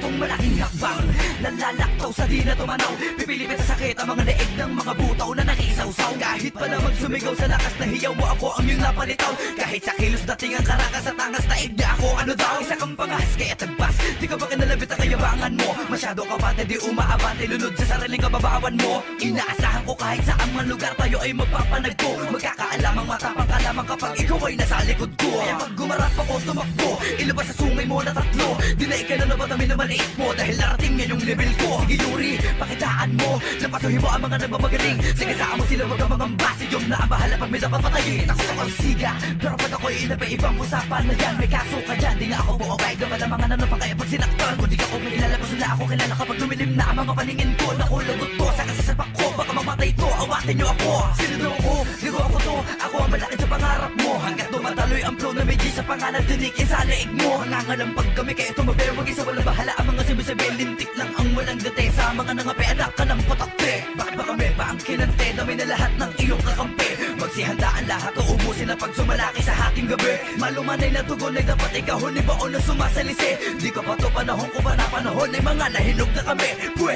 tong malaking hakbang. Nalalaktaw sa di na tumanaw, pipilipit sa sakit ang mga leeg ng mga butaw na nakisawsaw. Kahit pa naman sumigaw sa lakas na hiyaw mo, ako ang iyong napalitaw. Kahit sa kilos dating ang karakas at angas na na ako, ano daw? Isa kang pangahas kaya tagbas, di ka ba kinalabit ang kayabangan mo? Masyado ka pati di umaabante, lunod sa sariling kababawan mo. Inaasahan ko kahit sa ang lugar tayo ay magpapanagpo. Magkakaalamang matapang ka lamang kapag ikaw ay nasa likod ko. Kaya pag gumarap ako tumakbo, ilabas sa sungay mo na tatlo. Dinay ka na nabatamin na maliit mo dahil narating nga yung level ko. Sige Yuri, pakitaan mo, napasuhin mo ang mga nagmamagaling. Sige saan mo sila wag ang mga base, yung na ang bahala pag may dapat patayin. Ako sa konsiga, pero pag ako'y inabay ibang usapan na yan. May kaso ka dyan, di nga ako buo kahit naman ang mga ano pa kaya pag sinaktan. Kung di ka ko may ilalabas na ako kilala kapag lumilim na ang mga paningin ko. Nakulagot to sa kasisapak ko, baka mamatay to, awatin nyo ako. Sino daw ako? Digo ako to, ako ang malaki sa pangarap mo. Hanggat dumataloy ang flow na may G sa pangalan, tinikin sa leeg mo. Nangangalampag kami kaya tumabero, wag isa walang bahala. Ang mga sabi-sabi, lintik lang ang walang dete. Sa mga nangape, anak ka ng potakte. Bakit ba kami pa ang kinante, dami na lahat ng iyong kakampi. Magsihandaan lahat o ubusin na pag sumalaki sa hating gabi. Malumanay na tugon ay dapat ikaw ni baon na sumasalisi. Di ka pa to panahon ko pa na panahon ay mga nahinog na kami. Pwe,